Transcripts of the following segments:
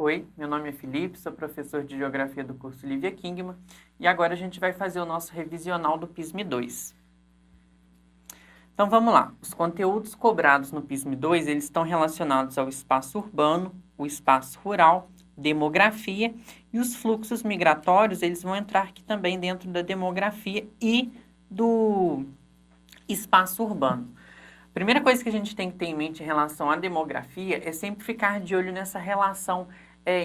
Oi, meu nome é Felipe, sou professor de Geografia do curso Lívia Kingma e agora a gente vai fazer o nosso revisional do PISM-2. Então vamos lá, os conteúdos cobrados no PISM-2, eles estão relacionados ao espaço urbano, o espaço rural, demografia e os fluxos migratórios, eles vão entrar aqui também dentro da demografia e do espaço urbano. A primeira coisa que a gente tem que ter em mente em relação à demografia é sempre ficar de olho nessa relação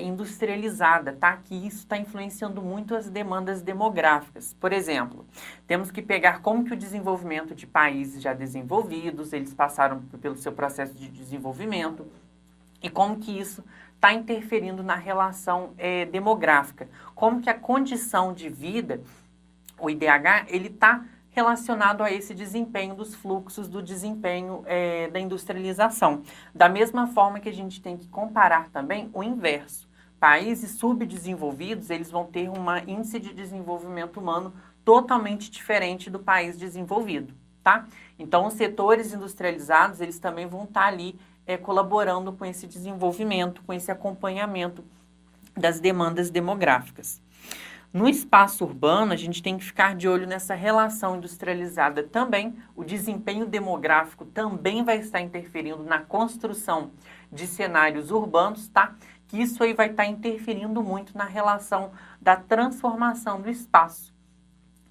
industrializada, tá? Que isso está influenciando muito as demandas demográficas. Por exemplo, temos que pegar como que o desenvolvimento de países já desenvolvidos, eles passaram pelo seu processo de desenvolvimento e como que isso está interferindo na relação demográfica. Como que a condição de vida, o IDH, ele está relacionado a esse desempenho dos fluxos, do desempenho da industrialização. Da mesma forma que a gente tem que comparar também o inverso. Países subdesenvolvidos, eles vão ter um índice de desenvolvimento humano totalmente diferente do país desenvolvido, tá? Então, os setores industrializados, eles também vão estar ali colaborando com esse desenvolvimento, com esse acompanhamento das demandas demográficas. No espaço urbano, a gente tem que ficar de olho nessa relação industrializada também. O desempenho demográfico também vai estar interferindo na construção de cenários urbanos, tá? Que isso aí vai estar interferindo muito na relação da transformação do espaço.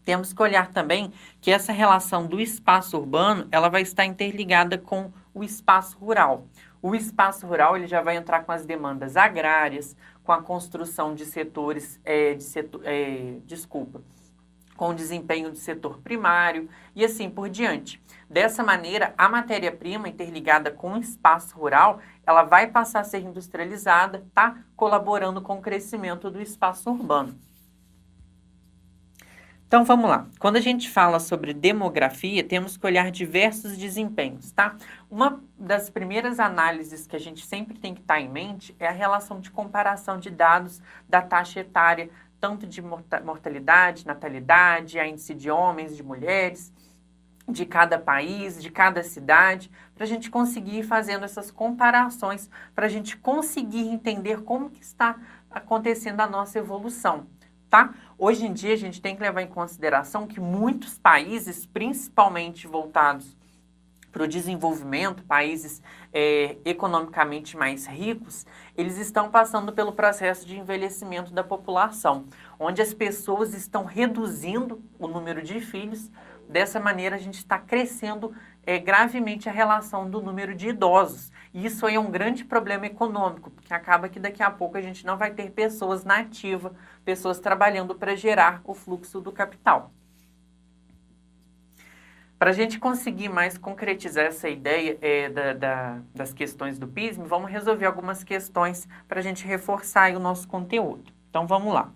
Temos que olhar também que essa relação do espaço urbano, ela vai estar interligada com o espaço rural. O espaço rural, ele já vai entrar com as demandas agrárias, com a construção de setores, com o desempenho do setor primário e assim por diante. Dessa maneira, a matéria-prima interligada com o espaço rural, ela vai passar a ser industrializada, tá? Colaborando com o crescimento do espaço urbano. Então, vamos lá. Quando a gente fala sobre demografia, temos que olhar diversos desempenhos, tá? Uma das primeiras análises que a gente sempre tem que estar em mente é a relação de comparação de dados da taxa etária, tanto de mortalidade, natalidade, a índice de homens, de mulheres, de cada país, de cada cidade, para a gente conseguir ir fazendo essas comparações, para a gente conseguir entender como que está acontecendo a nossa evolução. Tá? Hoje em dia, a gente tem que levar em consideração que muitos países, principalmente voltados para o desenvolvimento, países economicamente mais ricos, eles estão passando pelo processo de envelhecimento da população, onde as pessoas estão reduzindo o número de filhos. Dessa maneira, a gente está crescendo gravemente a relação do número de idosos. E isso aí é um grande problema econômico, porque acaba que daqui a pouco a gente não vai ter pessoas na ativa, pessoas trabalhando para gerar o fluxo do capital. Para a gente conseguir mais concretizar essa ideia das questões do PISM, vamos resolver algumas questões para a gente reforçar aí o nosso conteúdo. Então, vamos lá.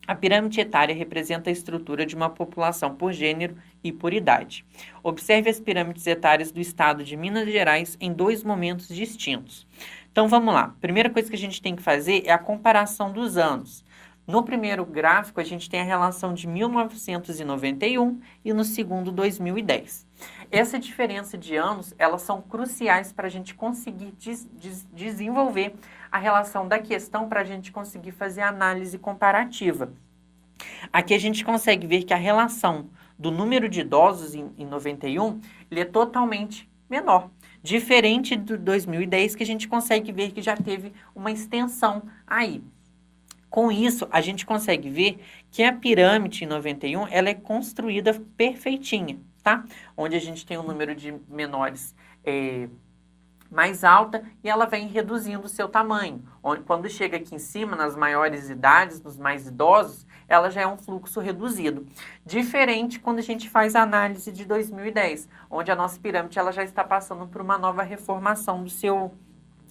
A pirâmide etária representa a estrutura de uma população por gênero e por idade. Observe as pirâmides etárias do estado de Minas Gerais em dois momentos distintos. Então, vamos lá. A primeira coisa que a gente tem que fazer é a comparação dos anos. No primeiro gráfico, a gente tem a relação de 1991 e no segundo, 2010. Essa diferença de anos, elas são cruciais para a gente conseguir desenvolver a relação da questão, para a gente conseguir fazer a análise comparativa. Aqui a gente consegue ver que a relação do número de idosos em 91, ele é totalmente menor. Diferente do 2010, que a gente consegue ver que já teve uma extensão aí. Com isso, a gente consegue ver que a pirâmide em 91, ela é construída perfeitinha, tá? Onde a gente tem um número de menores mais alta e ela vem reduzindo o seu tamanho. Quando chega aqui em cima, nas maiores idades, nos mais idosos, ela já é um fluxo reduzido. Diferente quando a gente faz a análise de 2010, onde a nossa pirâmide ela já está passando por uma nova reformação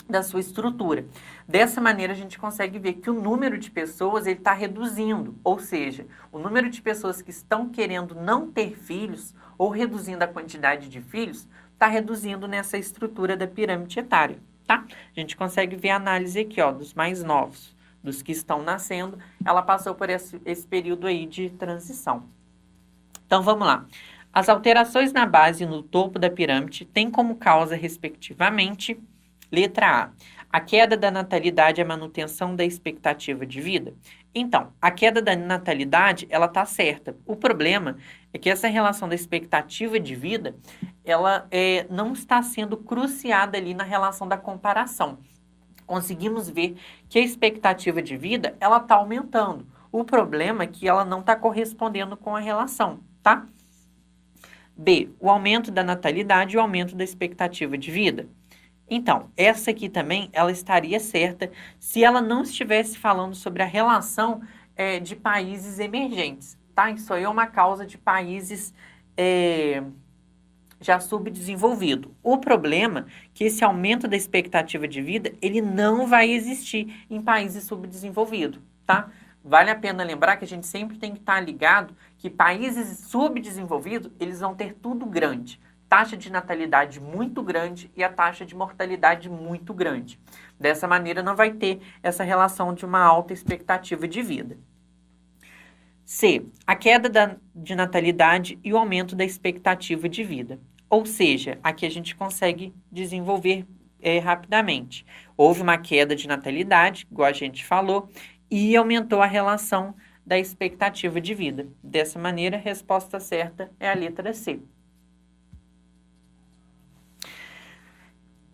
da sua estrutura. Dessa maneira, a gente consegue ver que o número de pessoas está reduzindo, ou seja, o número de pessoas que estão querendo não ter filhos ou reduzindo a quantidade de filhos está reduzindo nessa estrutura da pirâmide etária, tá? A gente consegue ver a análise aqui, ó, dos mais novos, dos que estão nascendo, ela passou por esse período aí de transição. Então, vamos lá. As alterações na base e no topo da pirâmide têm como causa, respectivamente, Letra A queda da natalidade é a manutenção da expectativa de vida? Então, a queda da natalidade, ela tá certa. O problema é que essa relação da expectativa de vida, ela não está sendo cruciada ali na relação da comparação. Conseguimos ver que a expectativa de vida, ela está aumentando. O problema é que ela não está correspondendo com a relação, tá? B, o aumento da natalidade e o aumento da expectativa de vida. Então, essa aqui também, ela estaria certa se ela não estivesse falando sobre a relação de países emergentes, tá? Isso aí é uma causa de países já subdesenvolvidos. O problema é que esse aumento da expectativa de vida, ele não vai existir em países subdesenvolvidos, tá? Vale a pena lembrar que a gente sempre tem que estar ligado que países subdesenvolvidos, eles vão ter tudo grande. Taxa de natalidade muito grande e a taxa de mortalidade muito grande. Dessa maneira, não vai ter essa relação de uma alta expectativa de vida. C. A queda de natalidade e o aumento da expectativa de vida. Ou seja, aqui a gente consegue desenvolver rapidamente. Houve uma queda de natalidade, igual a gente falou, e aumentou a relação da expectativa de vida. Dessa maneira, a resposta certa é a letra C.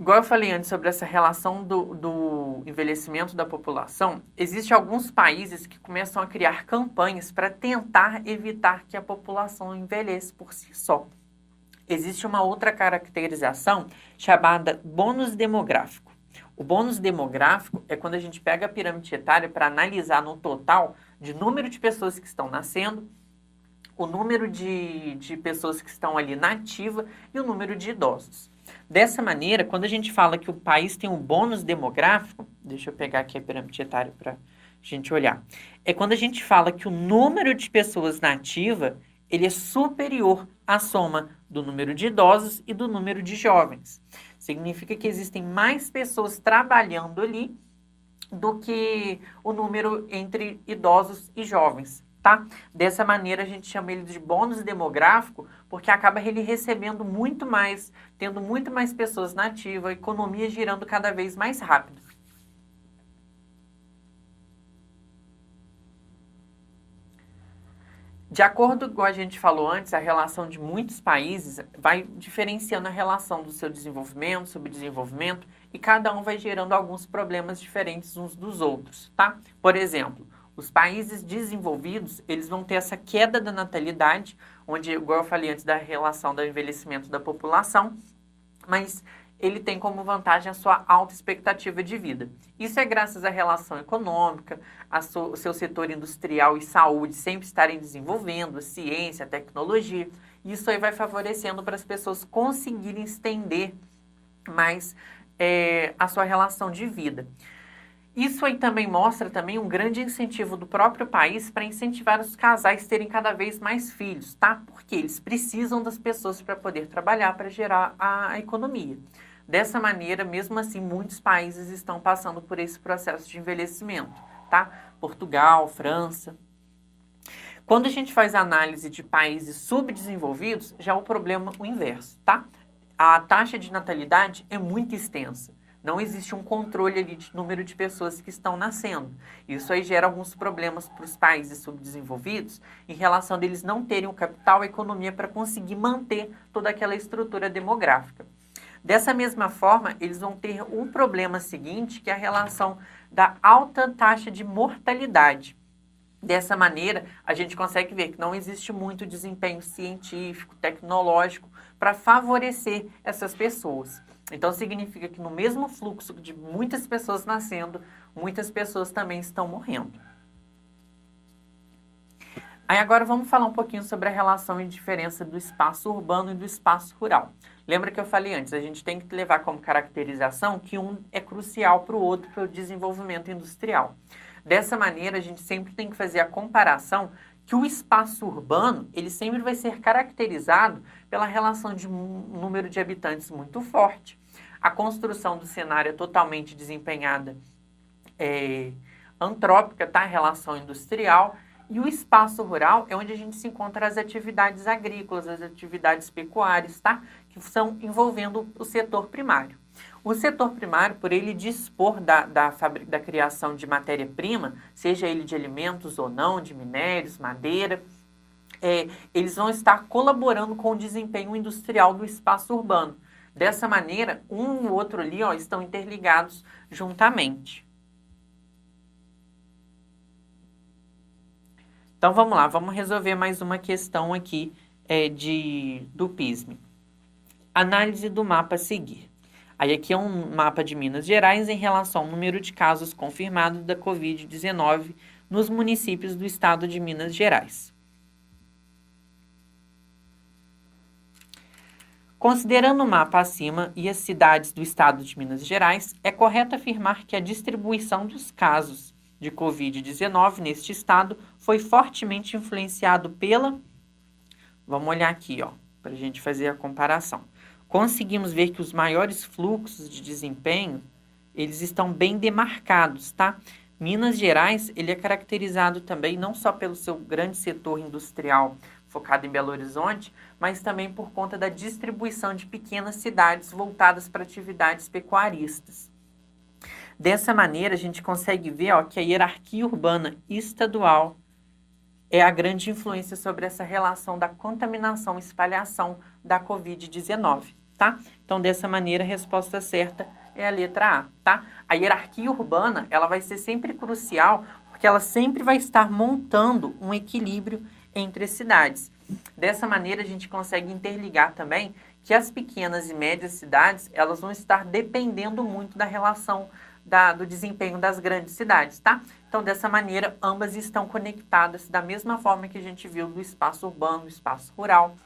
Igual eu falei antes sobre essa relação do envelhecimento da população, existem alguns países que começam a criar campanhas para tentar evitar que a população envelheça por si só. Existe uma outra caracterização chamada bônus demográfico. O bônus demográfico é quando a gente pega a pirâmide etária para analisar no total de número de pessoas que estão nascendo, o número de pessoas que estão ali na ativa e o número de idosos. Dessa maneira, quando a gente fala que o país tem um bônus demográfico, deixa eu pegar aqui a pirâmide etária para a gente olhar, é quando a gente fala que o número de pessoas na ativa, ele é superior à soma do número de idosos e do número de jovens. Significa que existem mais pessoas trabalhando ali do que o número entre idosos e jovens, tá? Dessa maneira, a gente chama ele de bônus demográfico, porque acaba ele recebendo muito mais, tendo muito mais pessoas na ativa, a economia girando cada vez mais rápido. De acordo com a gente falou antes, a relação de muitos países vai diferenciando a relação do seu desenvolvimento, subdesenvolvimento, e cada um vai gerando alguns problemas diferentes uns dos outros, tá? Por exemplo, os países desenvolvidos, eles vão ter essa queda da natalidade, onde, igual eu falei antes da relação do envelhecimento da população, mas ele tem como vantagem a sua alta expectativa de vida. Isso é graças à relação econômica, o seu setor industrial e saúde sempre estarem desenvolvendo, a ciência, a tecnologia. Isso aí vai favorecendo para as pessoas conseguirem estender mais a sua relação de vida. Isso aí também mostra também um grande incentivo do próprio país para incentivar os casais a terem cada vez mais filhos, tá? Porque eles precisam das pessoas para poder trabalhar, para gerar a economia. Dessa maneira, mesmo assim, muitos países estão passando por esse processo de envelhecimento, tá? Portugal, França. Quando a gente faz análise de países subdesenvolvidos, já é o problema o inverso, tá? A taxa de natalidade é muito extensa. Não existe um controle ali de número de pessoas que estão nascendo. Isso aí gera alguns problemas para os países subdesenvolvidos em relação deles não terem o capital e a economia para conseguir manter toda aquela estrutura demográfica. Dessa mesma forma, eles vão ter um problema seguinte, que é a relação da alta taxa de mortalidade. Dessa maneira, a gente consegue ver que não existe muito desempenho científico, tecnológico, para favorecer essas pessoas. Então, significa que no mesmo fluxo de muitas pessoas nascendo, muitas pessoas também estão morrendo. Aí agora vamos falar um pouquinho sobre a relação e diferença do espaço urbano e do espaço rural. Lembra que eu falei antes, a gente tem que levar como caracterização que um é crucial para o outro para o desenvolvimento industrial. Dessa maneira, a gente sempre tem que fazer a comparação que o espaço urbano, ele sempre vai ser caracterizado pela relação de um número de habitantes muito forte. A construção do cenário é totalmente desempenhada antrópica, tá? Relação industrial. E o espaço rural é onde a gente se encontra as atividades agrícolas, as atividades pecuárias, tá? Que são envolvendo o setor primário. O setor primário, por ele dispor da criação de matéria-prima, seja ele de alimentos ou não, de minérios, madeira, eles vão estar colaborando com o desempenho industrial do espaço urbano. Dessa maneira, um e o outro ali estão interligados juntamente. Então vamos lá, vamos resolver mais uma questão aqui do PISM. Análise do mapa a seguir. Aí aqui é um mapa de Minas Gerais em relação ao número de casos confirmados da Covid-19 nos municípios do estado de Minas Gerais. Considerando o mapa acima e as cidades do estado de Minas Gerais, é correto afirmar que a distribuição dos casos de Covid-19 neste estado foi fortemente influenciado pela... Vamos olhar aqui, para a gente fazer a comparação. Conseguimos ver que os maiores fluxos de desempenho, eles estão bem demarcados, tá? Minas Gerais, ele é caracterizado também não só pelo seu grande setor industrial focado em Belo Horizonte, mas também por conta da distribuição de pequenas cidades voltadas para atividades pecuaristas. Dessa maneira, a gente consegue ver que a hierarquia urbana estadual é a grande influência sobre essa relação da contaminação e espalhação da Covid-19, tá? Então, dessa maneira, a resposta certa é a letra A, tá? A hierarquia urbana, ela vai ser sempre crucial, porque ela sempre vai estar montando um equilíbrio entre as cidades. Dessa maneira, a gente consegue interligar também que as pequenas e médias cidades, elas vão estar dependendo muito da relação do desempenho das grandes cidades, tá? Então, dessa maneira, ambas estão conectadas da mesma forma que a gente viu do espaço urbano, do espaço rural.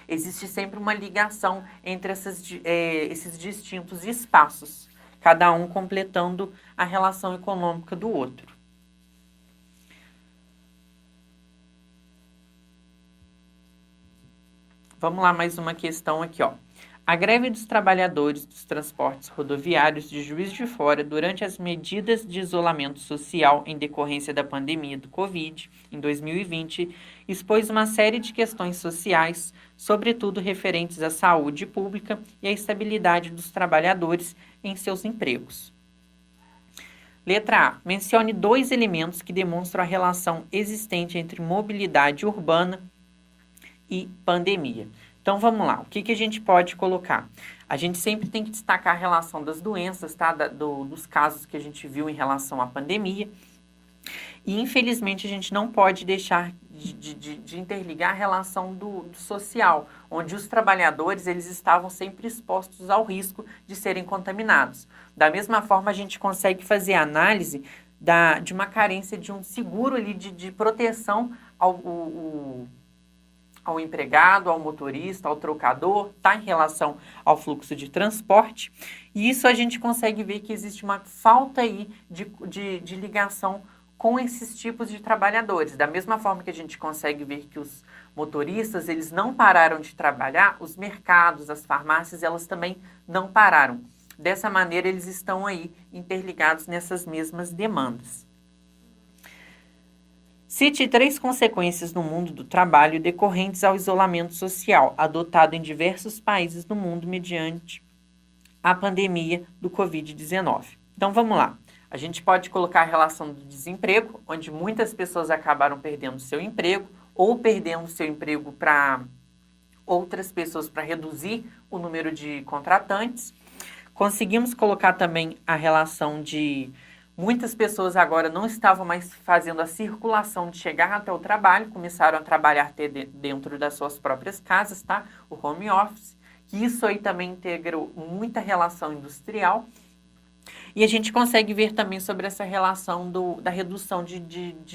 Existe sempre uma ligação entre esses distintos espaços, cada um completando a relação econômica do outro. Vamos lá, mais uma questão aqui, A greve dos trabalhadores dos transportes rodoviários de Juiz de Fora durante as medidas de isolamento social em decorrência da pandemia do Covid, em 2020, expôs uma série de questões sociais, sobretudo referentes à saúde pública e à estabilidade dos trabalhadores em seus empregos. Letra A. Mencione 2 elementos que demonstram a relação existente entre mobilidade urbana e pandemia. Então, vamos lá. O que a gente pode colocar? A gente sempre tem que destacar a relação das doenças, tá? Dos casos que a gente viu em relação à pandemia. E, infelizmente, a gente não pode deixar de interligar a relação do social, onde os trabalhadores eles estavam sempre expostos ao risco de serem contaminados. Da mesma forma, a gente consegue fazer a análise de uma carência de um seguro ali de proteção ao empregado, ao motorista, ao trocador, tá? Em relação ao fluxo de transporte. E isso a gente consegue ver que existe uma falta aí de ligação com esses tipos de trabalhadores. Da mesma forma que a gente consegue ver que os motoristas, eles não pararam de trabalhar, os mercados, as farmácias, elas também não pararam. Dessa maneira, eles estão aí interligados nessas mesmas demandas. Cite 3 consequências no mundo do trabalho decorrentes ao isolamento social adotado em diversos países do mundo mediante a pandemia do Covid-19. Então, vamos lá. A gente pode colocar a relação do desemprego, onde muitas pessoas acabaram perdendo seu emprego ou perdendo seu emprego para outras pessoas para reduzir o número de contratantes. Conseguimos colocar também a relação de muitas pessoas agora não estavam mais fazendo a circulação de chegar até o trabalho, começaram a trabalhar dentro das suas próprias casas, tá? O home office, que isso aí também integrou muita relação industrial. E a gente consegue ver também sobre essa relação da redução de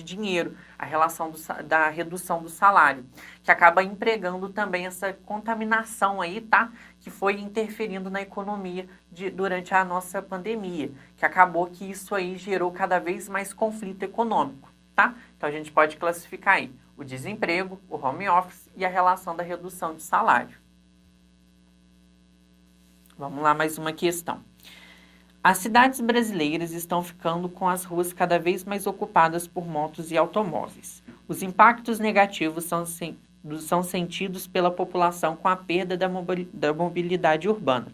dinheiro, a relação da redução do salário, que acaba empregando também essa contaminação aí, tá? Que foi interferindo na economia durante a nossa pandemia, que acabou que isso aí gerou cada vez mais conflito econômico, tá? Então a gente pode classificar aí o desemprego, o home office e a relação da redução de salário. Vamos lá, mais uma questão. As cidades brasileiras estão ficando com as ruas cada vez mais ocupadas por motos e automóveis. Os impactos negativos são sentidos pela população com a perda da mobilidade urbana.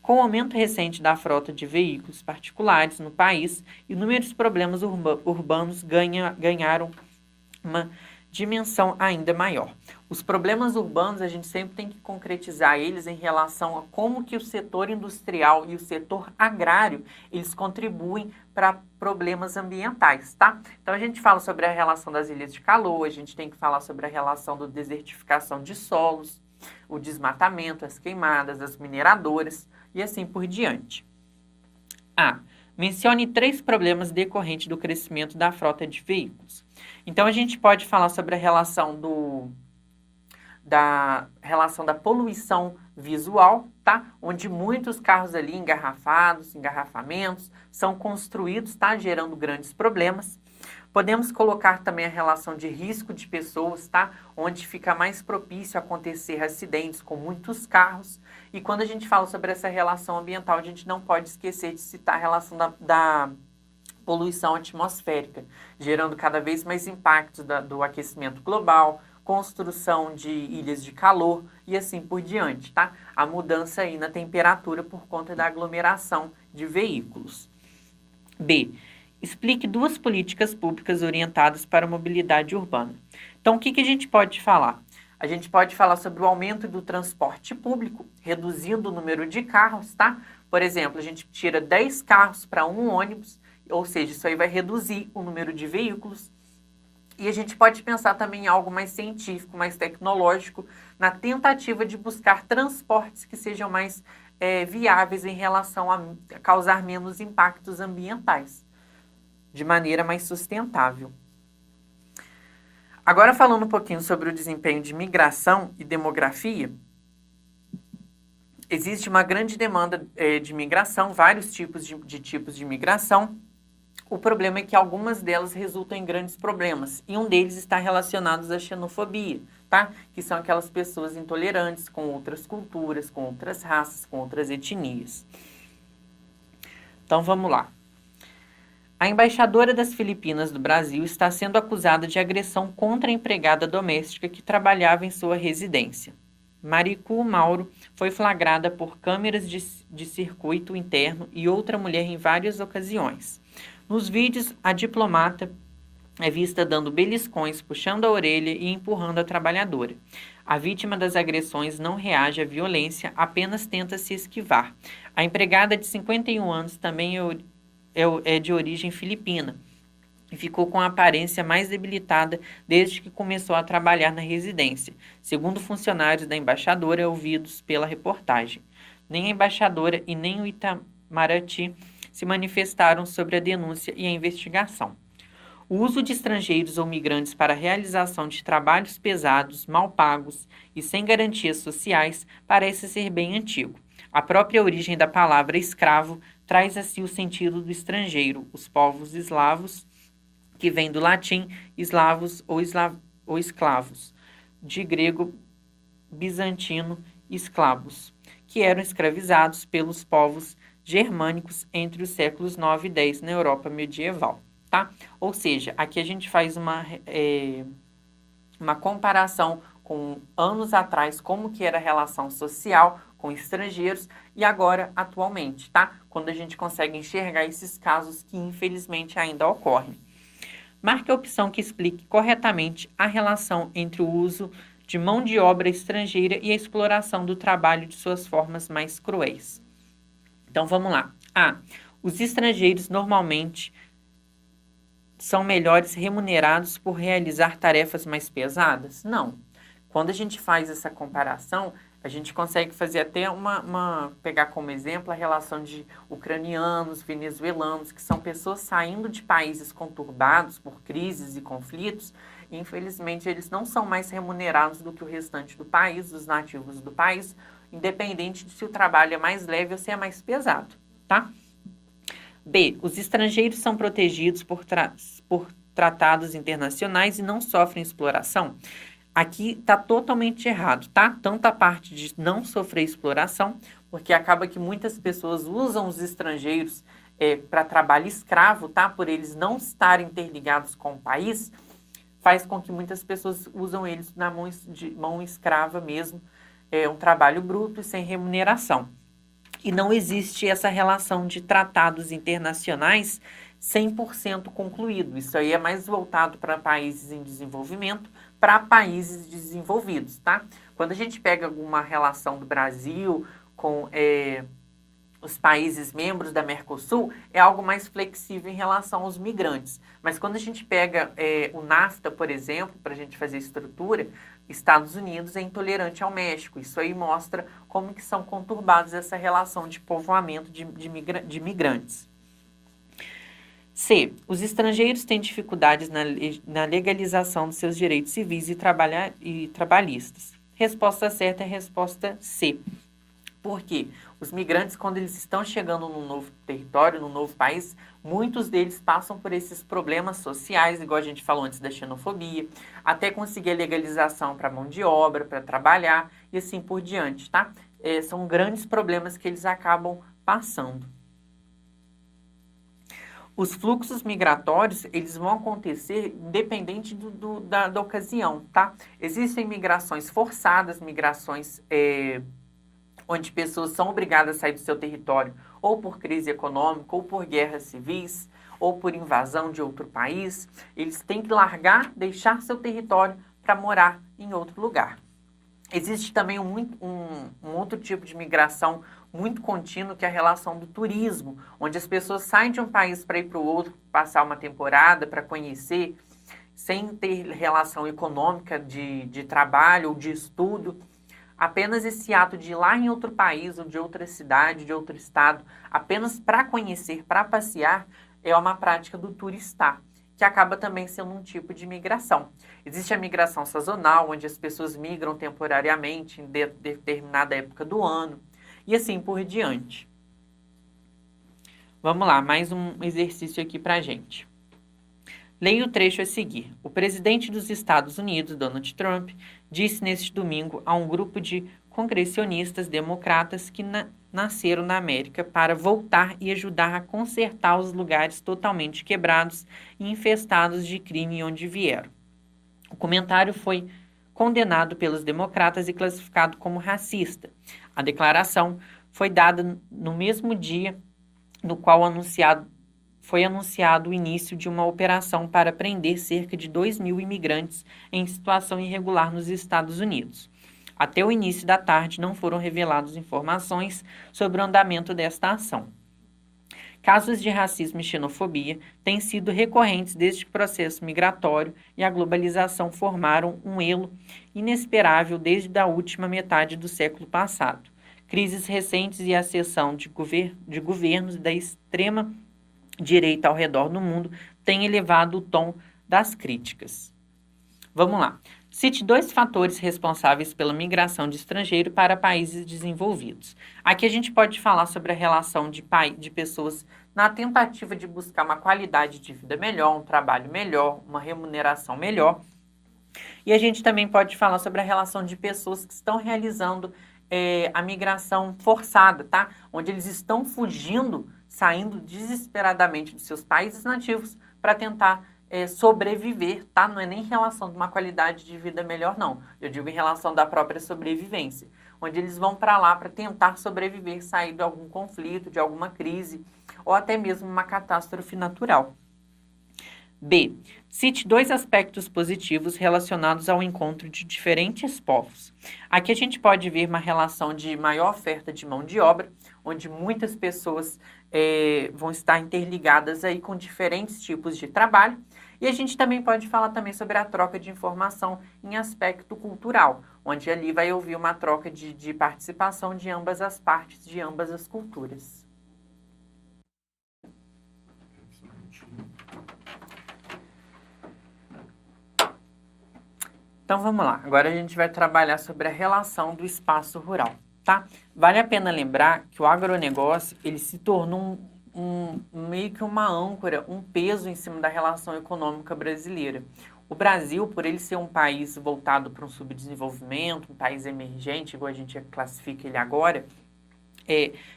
Com o aumento recente da frota de veículos particulares no país, inúmeros problemas urbanos ganharam uma dimensão ainda maior. Os problemas urbanos, a gente sempre tem que concretizar eles em relação a como que o setor industrial e o setor agrário, eles contribuem para problemas ambientais, tá? Então, a gente fala sobre a relação das ilhas de calor, a gente tem que falar sobre a relação da desertificação de solos, o desmatamento, as queimadas, as mineradoras e assim por diante. Mencione 3 problemas decorrentes do crescimento da frota de veículos. Então, a gente pode falar sobre a relação da poluição visual, tá? Onde muitos carros ali engarrafamentos, são construídos, tá? Gerando grandes problemas. Podemos colocar também a relação de risco de pessoas, tá? Onde fica mais propício a acontecer acidentes com muitos carros. E quando a gente fala sobre essa relação ambiental, a gente não pode esquecer de citar a relação da poluição atmosférica, gerando cada vez mais impactos do aquecimento global, construção de ilhas de calor e assim por diante, tá? A mudança aí na temperatura por conta da aglomeração de veículos. B. Explique 2 políticas públicas orientadas para a mobilidade urbana. Então, o que a gente pode falar? A gente pode falar sobre o aumento do transporte público, reduzindo o número de carros, tá? Por exemplo, a gente tira 10 carros para um ônibus, ou seja, isso aí vai reduzir o número de veículos. E a gente pode pensar também em algo mais científico, mais tecnológico, na tentativa de buscar transportes que sejam mais viáveis em relação a causar menos impactos ambientais, de maneira mais sustentável. Agora, falando um pouquinho sobre o desempenho de migração e demografia, existe uma grande demanda de migração, vários tipos de migração. O problema é que algumas delas resultam em grandes problemas, e um deles está relacionado à xenofobia, tá? Que são aquelas pessoas intolerantes com outras culturas, com outras raças, com outras etnias. Então, vamos lá. A embaixadora das Filipinas do Brasil está sendo acusada de agressão contra a empregada doméstica que trabalhava em sua residência. Maricu Mauro foi flagrada por câmeras de circuito interno e outra mulher em várias ocasiões. Nos vídeos, a diplomata é vista dando beliscões, puxando a orelha e empurrando a trabalhadora. A vítima das agressões não reage à violência, apenas tenta se esquivar. A empregada de 51 anos também é de origem filipina e ficou com a aparência mais debilitada desde que começou a trabalhar na residência, segundo funcionários da embaixadora ouvidos pela reportagem. Nem a embaixadora e nem o Itamaraty se manifestaram sobre a denúncia e a investigação. O uso de estrangeiros ou migrantes para a realização de trabalhos pesados, mal pagos e sem garantias sociais parece ser bem antigo. A própria origem da palavra escravo traz a si o sentido do estrangeiro, os povos eslavos, que vem do latim eslavos ou esclavos, de grego bizantino esclavos, que eram escravizados pelos povos germânicos entre os séculos 9 e 10 na Europa medieval, tá? Ou seja, aqui a gente faz uma comparação com anos atrás, como que era a relação social com estrangeiros e agora, atualmente, tá? Quando a gente consegue enxergar esses casos que, infelizmente, ainda ocorrem. Marque a opção que explique corretamente a relação entre o uso de mão de obra estrangeira e a exploração do trabalho de suas formas mais cruéis. Então, vamos lá. Os estrangeiros normalmente são melhores remunerados por realizar tarefas mais pesadas? Não. Quando a gente faz essa comparação, a gente consegue fazer até pegar como exemplo a relação de ucranianos, venezuelanos, que são pessoas saindo de países conturbados por crises e conflitos, e infelizmente eles não são mais remunerados do que o restante do país, dos nativos do país, independente de se o trabalho é mais leve ou se é mais pesado, tá? B. Os estrangeiros são protegidos por tratados internacionais e não sofrem exploração? Aqui está totalmente errado, tá? Tanto a parte de não sofrer exploração, porque acaba que muitas pessoas usam os estrangeiros para trabalho escravo, tá? Por eles não estarem interligados com o país, faz com que muitas pessoas usam eles na mão escrava mesmo, um trabalho bruto e sem remuneração. e não existe essa relação de tratados internacionais 100% concluído. Isso aí é mais voltado para países em desenvolvimento, para países desenvolvidos, tá? Quando a gente pega alguma relação do Brasil com os países membros da Mercosul, é algo mais flexível em relação aos migrantes. Mas quando a gente pega o NAFTA, por exemplo, para a gente fazer estrutura, Estados Unidos é intolerante ao México. Isso aí mostra como que são conturbados essa relação de povoamento de migrantes. C. Os estrangeiros têm dificuldades na legalização dos seus direitos civis e trabalhistas. Resposta certa é a resposta C. Por quê? Os migrantes, quando eles estão chegando num novo território, num novo país, muitos deles passam por esses problemas sociais, igual a gente falou antes da xenofobia, até conseguir a legalização para mão de obra, para trabalhar e assim por diante, tá? São grandes problemas que eles acabam passando. Os fluxos migratórios, eles vão acontecer independente da ocasião, tá? Existem migrações forçadas, migrações onde pessoas são obrigadas a sair do seu território ou por crise econômica, ou por guerras civis, ou por invasão de outro país. Eles têm que deixar seu território para morar em outro lugar. Existe também um outro tipo de migração muito contínuo, que é a relação do turismo, onde as pessoas saem de um país para ir para o outro, passar uma temporada, para conhecer, sem ter relação econômica de trabalho ou de estudo. Apenas esse ato de ir lá em outro país, ou de outra cidade, de outro estado, apenas para conhecer, para passear, é uma prática do turistar, que acaba também sendo um tipo de migração. Existe a migração sazonal, onde as pessoas migram temporariamente em determinada época do ano, e assim por diante. Vamos lá, mais um exercício aqui para a gente. Leia o trecho a seguir. O presidente dos Estados Unidos, Donald Trump, disse neste domingo a um grupo de congressionistas democratas que nasceram na América para voltar e ajudar a consertar os lugares totalmente quebrados e infestados de crime onde vieram. O comentário foi condenado pelos democratas e classificado como racista. A declaração foi dada no mesmo dia no qual foi anunciado o início de uma operação para prender cerca de 2.000 imigrantes em situação irregular nos Estados Unidos. Até o início da tarde, não foram reveladas informações sobre o andamento desta ação. Casos de racismo e xenofobia têm sido recorrentes desde que o processo migratório e a globalização formaram um elo inesperável desde a última metade do século passado. Crises recentes e a ascensão de governos da extrema direita ao redor do mundo têm elevado o tom das críticas. Vamos lá. Cite 2 fatores responsáveis pela migração de estrangeiro para países desenvolvidos. Aqui a gente pode falar sobre a relação de pessoas na tentativa de buscar uma qualidade de vida melhor, um trabalho melhor, uma remuneração melhor. E a gente também pode falar sobre a relação de pessoas que estão realizando a migração forçada, tá? Onde eles estão fugindo, saindo desesperadamente dos seus países nativos para tentar sobreviver, tá? Não é nem em relação de uma qualidade de vida melhor, não. Eu digo em relação da própria sobrevivência, onde eles vão para lá para tentar sobreviver, sair de algum conflito, de alguma crise, ou até mesmo uma catástrofe natural. B. Cite 2 aspectos positivos relacionados ao encontro de diferentes povos. Aqui a gente pode ver uma relação de maior oferta de mão de obra, onde muitas pessoas vão estar interligadas aí com diferentes tipos de trabalho. E a gente também pode falar também sobre a troca de informação em aspecto cultural, onde ali vai haver uma troca de participação de ambas as partes, de ambas as culturas. Então vamos lá, agora a gente vai trabalhar sobre a relação do espaço rural, tá? Vale a pena lembrar que o agronegócio, ele se tornou meio que uma âncora, um peso em cima da relação econômica brasileira. O Brasil, por ele ser um país voltado para um subdesenvolvimento, um país emergente, igual a gente classifica ele agora,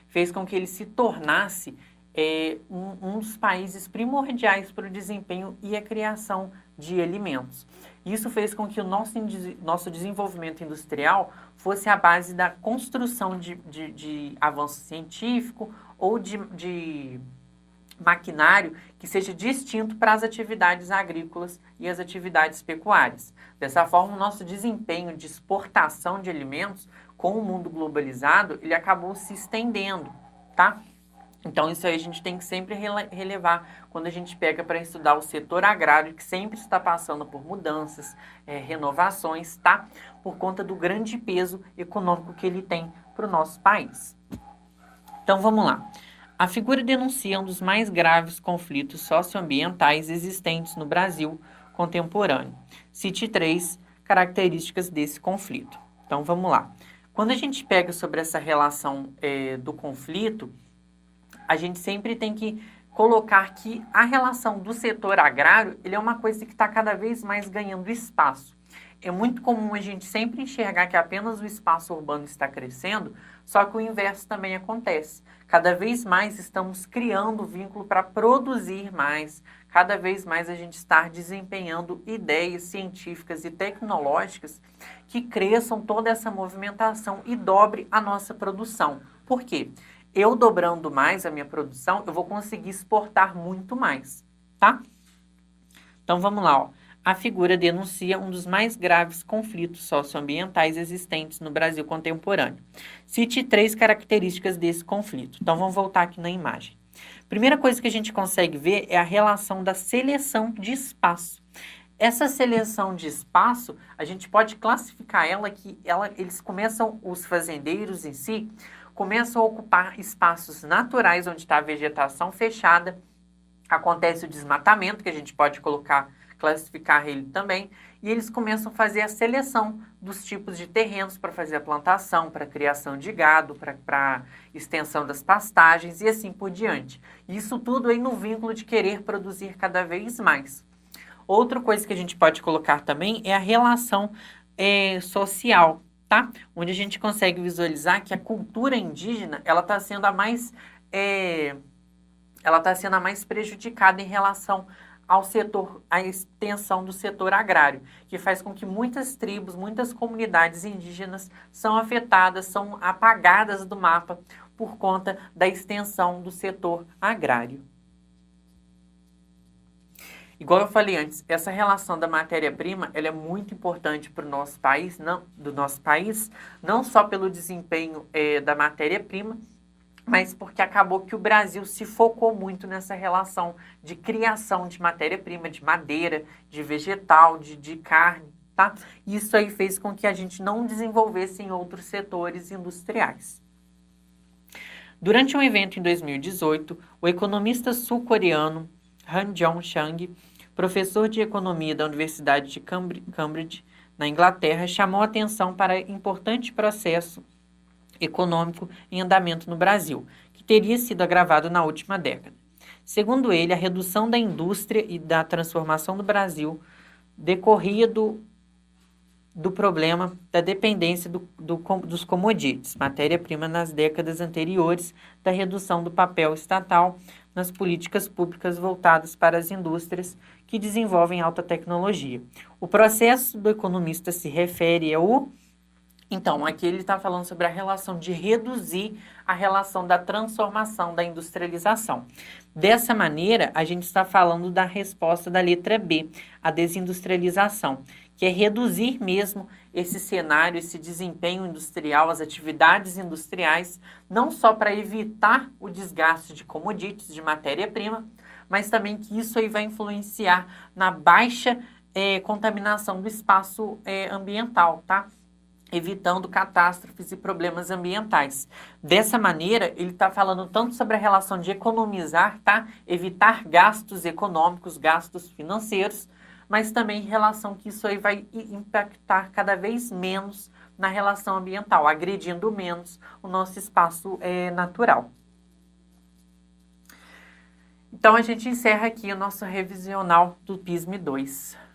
fez com que ele se tornasse um dos países primordiais para o desempenho e a criação de alimentos. Isso fez com que o nosso desenvolvimento industrial fosse a base da construção de avanço científico ou de maquinário que seja distinto para as atividades agrícolas e as atividades pecuárias. Dessa forma, o nosso desempenho de exportação de alimentos com o mundo globalizado, ele acabou se estendendo, tá? Então, isso aí a gente tem que sempre relevar quando a gente pega para estudar o setor agrário, que sempre está passando por mudanças, renovações, tá? Por conta do grande peso econômico que ele tem para o nosso país. Então, vamos lá. A figura denuncia um dos mais graves conflitos socioambientais existentes no Brasil contemporâneo. Cite 3 características desse conflito. Então, vamos lá. Quando a gente pega sobre essa relação do conflito, a gente sempre tem que colocar que a relação do setor agrário, ele é uma coisa que está cada vez mais ganhando espaço. É muito comum a gente sempre enxergar que apenas o espaço urbano está crescendo, só que o inverso também acontece. Cada vez mais estamos criando vínculo para produzir mais, cada vez mais a gente está desempenhando ideias científicas e tecnológicas que cresçam toda essa movimentação e dobre a nossa produção. Por quê? Eu dobrando mais a minha produção, eu vou conseguir exportar muito mais, tá? Então, vamos lá, ó. A figura denuncia um dos mais graves conflitos socioambientais existentes no Brasil contemporâneo. Cite 3 características desse conflito. Então, vamos voltar aqui na imagem. Primeira coisa que a gente consegue ver é a relação da seleção de espaço. Essa seleção de espaço, a gente pode classificar eles começam, os fazendeiros em si, começam a ocupar espaços naturais onde está a vegetação fechada, acontece o desmatamento, que a gente pode classificar ele também, e eles começam a fazer a seleção dos tipos de terrenos para fazer a plantação, para a criação de gado, para extensão das pastagens e assim por diante. Isso tudo aí no vínculo de querer produzir cada vez mais. Outra coisa que a gente pode colocar também é a relação social, tá? Onde a gente consegue visualizar que a cultura indígena, ela está sendo a mais prejudicada em relação ao setor, à extensão do setor agrário, que faz com que muitas tribos, muitas comunidades indígenas são afetadas, são apagadas do mapa por conta da extensão do setor agrário. Igual eu falei antes, essa relação da matéria-prima, ela é muito importante para o nosso país, não só pelo desempenho da matéria-prima, mas porque acabou que o Brasil se focou muito nessa relação de criação de matéria-prima, de madeira, de vegetal, de carne, tá? Isso aí fez com que a gente não desenvolvesse em outros setores industriais. Durante um evento em 2018, o economista sul-coreano Han Jong-chang, professor de economia da Universidade de Cambridge, na Inglaterra, chamou a atenção para o importante processo econômico em andamento no Brasil, que teria sido agravado na última década. Segundo ele, a redução da indústria e da transformação do Brasil decorria do problema da dependência dos commodities, matéria-prima nas décadas anteriores, da redução do papel estatal nas políticas públicas voltadas para as indústrias que desenvolvem alta tecnologia. O processo do economista se refere ao... Então, aqui ele está falando sobre a relação de reduzir a relação da transformação, da industrialização. Dessa maneira, a gente está falando da resposta da letra B, a desindustrialização, que é reduzir mesmo esse cenário, esse desempenho industrial, as atividades industriais, não só para evitar o desgaste de commodities, de matéria-prima, mas também que isso aí vai influenciar na baixa contaminação do espaço ambiental, tá? Evitando catástrofes e problemas ambientais. Dessa maneira, ele está falando tanto sobre a relação de economizar, tá? Evitar gastos econômicos, gastos financeiros, mas também em relação que isso aí vai impactar cada vez menos na relação ambiental, agredindo menos o nosso espaço natural. Então, a gente encerra aqui o nosso revisional do PISM 2.